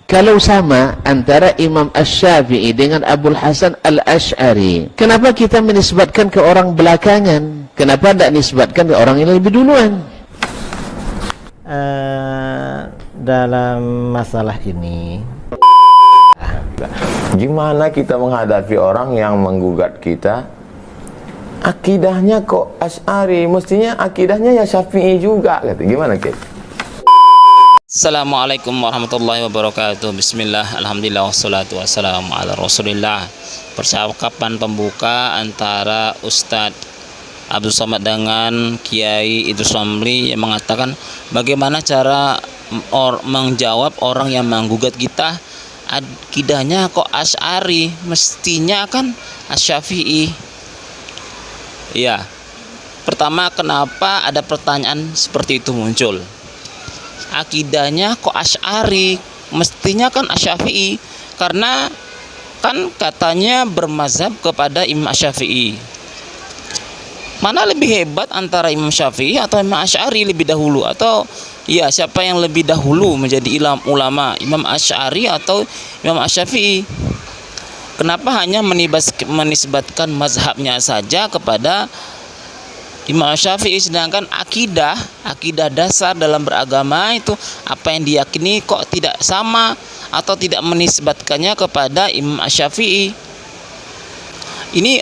Kalau sama antara Imam Asy-Syafi'i dengan Abul Hasan Al-Asy'ari, kenapa kita menisbatkan ke orang belakangan? Kenapa tidak nisbatkan ke orang yang lebih duluan? Dalam masalah ini, gimana kita menghadapi orang yang menggugat kita? Akidahnya kok Asy'ari, mestinya akidahnya ya Syafi'i juga, kata. Gimana, Kit? Assalamualaikum warahmatullahi wabarakatuh. Bismillah, alhamdulillah, wassalatu wassalamu ala rasulillah. Percakapan pembuka antara Ustadz Abdul Somad dengan Kiai Idrus Ramli yang mengatakan bagaimana cara menjawab orang yang menggugat kita, akidahnya kok Asy'ari, mestinya kan Asy-Syafi'i. Ya, pertama, kenapa ada pertanyaan seperti itu muncul? Akidahnya kok Asy'ari, mestinya kan Asy-Syafi'i, karena kan katanya bermazhab kepada Imam Asy-Syafi'i. Mana lebih hebat antara Imam Syafi'i atau Imam Asy'ari lebih dahulu? Atau ya, siapa yang lebih dahulu menjadi ulama, Imam Asy'ari atau Imam Asy-Syafi'i? Kenapa hanya menisbatkan mazhabnya saja kepada Imam Syafi'i, sedangkan akidah dasar dalam beragama itu apa yang diyakini kok tidak sama atau tidak menisbatkannya kepada Imam Syafi'i? Ini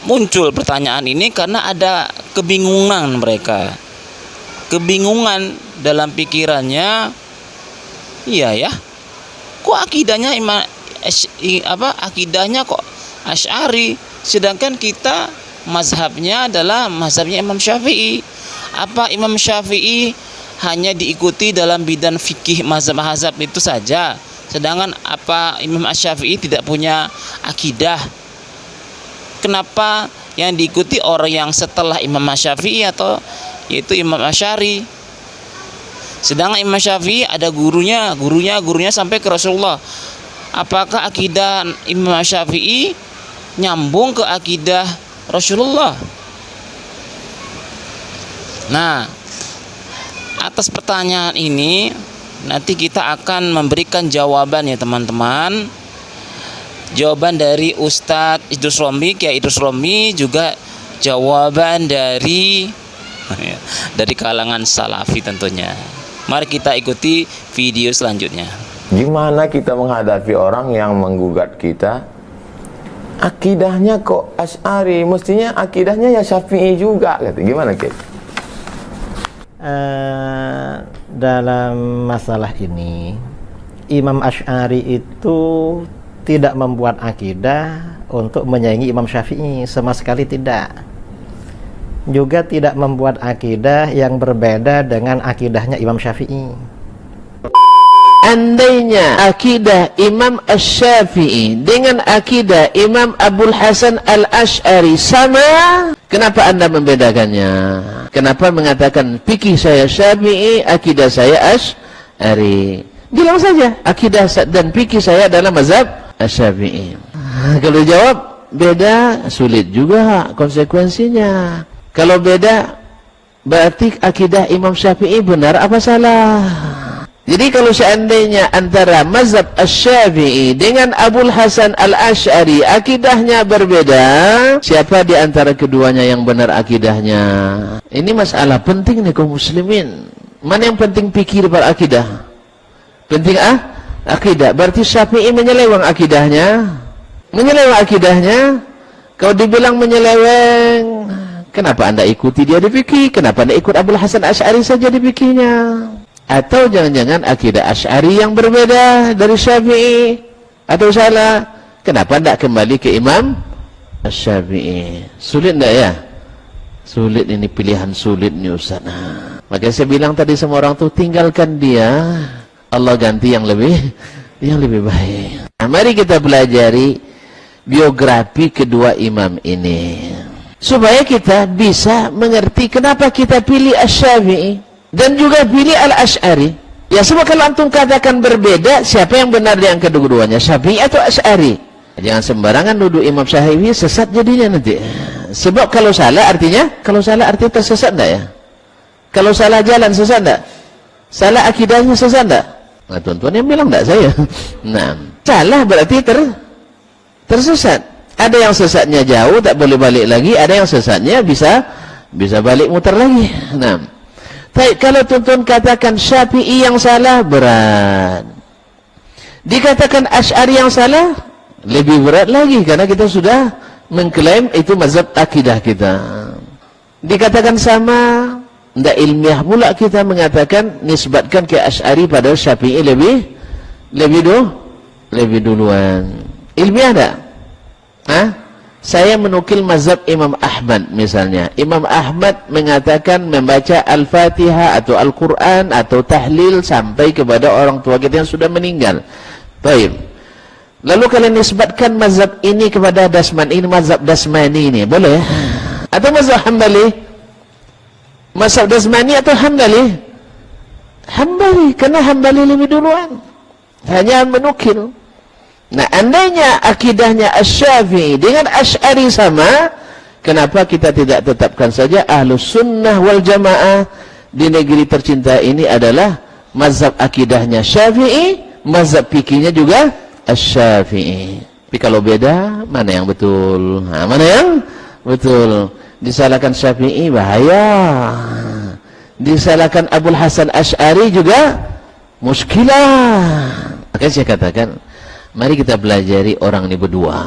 muncul pertanyaan ini karena ada kebingungan mereka, kebingungan dalam pikirannya. Iya ya, kok akidahnya akidahnya kok Asy'ari, sedangkan kita mazhabnya adalah mazhabnya Imam Syafi'i. Apa Imam Syafi'i hanya diikuti dalam bidang fikih mazhab itu saja, sedangkan apa Imam Asy-Syafi'i tidak punya akidah? Kenapa yang diikuti orang yang setelah Imam Asy-Syafi'i atau yaitu Imam Asy'ari? Sedangkan Imam Syafi'i ada gurunya sampai ke Rasulullah. Apakah akidah Imam Syafi'i nyambung ke akidah Rasulullah? Nah, atas pertanyaan ini nanti kita akan memberikan jawaban ya teman-teman. Jawaban dari Ustadz Idrus Ramli, Kiai Idrus Ramli, juga jawaban dari kalangan Salafi tentunya. Mari kita ikuti video selanjutnya. Gimana kita menghadapi orang yang menggugat kita? Akidahnya kok Asy'ari, mestinya akidahnya ya Syafi'i juga, kata. Gimana, Kit? dalam masalah ini, Imam Asy'ari itu tidak membuat akidah untuk menyaingi Imam Syafi'i, sama sekali tidak. Juga tidak membuat akidah yang berbeda dengan akidahnya Imam Syafi'i. Andainya akidah Imam Asy-Syafi'i dengan akidah Imam Abul Hasan Al-Asy'ari sama, kenapa Anda membedakannya? Kenapa mengatakan fikih saya Syafi'i, akidah saya Asy'ari? Bilang saja akidah dan fikih saya adalah mazhab Asy-Syafi'i. Kalau jawab beda, sulit juga konsekuensinya. Kalau beda, berarti akidah Imam Syafi'i benar apa salah? Jadi kalau seandainya antara mazhab Asy-Syafi'i dengan Abul Hasan Al-Asy'ari akidahnya berbeda, siapa di antara keduanya yang benar akidahnya? Ini masalah penting nih kaum muslimin. Mana yang penting fikih daripada akidah? Penting akidah. Berarti Syafi'i menyeleweng akidahnya. Menyeleweng akidahnya. Kalau dibilang menyeleweng, kenapa Anda ikuti dia di fikih? Kenapa Anda ikut Abul Hasan Asy'ari saja di fikihnya? Atau jangan-jangan akidah Asy'ari yang berbeda dari Syafi'i? Atau salah? Kenapa tidak kembali ke Imam Asy-Syafi'i? Sulit tidak ya? Sulit ini, pilihan sulit nih Ustaz. Maka saya bilang tadi sama orang tuh, tinggalkan dia, Allah ganti yang lebih baik. Nah, mari kita pelajari biografi kedua imam ini supaya kita bisa mengerti kenapa kita pilih Asy-Syafi'i dan juga pilih Al-Asy'ari. Ya, sebab kalau antum katakan berbeda, siapa yang benar di yang kedua-duanya, Syafi'i atau Asy'ari? Jangan sembarangan nuduh Imam Syafi'i, sesat jadinya nanti. Sebab kalau salah artinya tersesat enggak ya? Kalau salah jalan sesat enggak? Salah akidahnya sesat enggak? Nah, tuan-tuan yang bilang enggak saya. Nah, salah berarti tersesat. Ada yang sesatnya jauh tak boleh balik lagi, ada yang sesatnya bisa balik muter lagi. Nah, tapi kalau tuan-tuan katakan Syafi'i yang salah, berat. Dikatakan Asy'ari yang salah, lebih berat lagi karena kita sudah mengklaim itu mazhab akidah kita. Dikatakan sama, tidak ilmiah pula kita mengatakan nisbatkan ke Asy'ari pada Syafi'i lebih duluan. Ilmiah tak? Hah? Saya menukil mazhab Imam Ahmad misalnya. Imam Ahmad mengatakan membaca Al-Fatihah atau Al-Quran atau tahlil sampai kepada orang tua kita yang sudah meninggal. Baik. Lalu kalian nisbatkan mazhab ini kepada ini mazhab Dasmani ini, boleh? Atau mazhab Hambali? Mazhab Dasmani atau Hambali? Hambali, karena Hambali lebih duluan. Hanya menukil. Nah, andainya akidahnya Asy-Syafi'i dengan Asy'ari sama, kenapa kita tidak tetapkan saja Ahlus Sunnah wal Jamaah di negeri tercinta ini adalah mazhab akidahnya Syafi'i, mazhab fikihnya juga Asy-Syafi'i. Tapi kalau beda, mana yang betul? Nah, mana yang betul? Disalahkan Syafi'i bahaya. Disalahkan Abul Hasan Asy'ari juga muskilah. Maka saya katakan, mari kita pelajari orang ini berdua.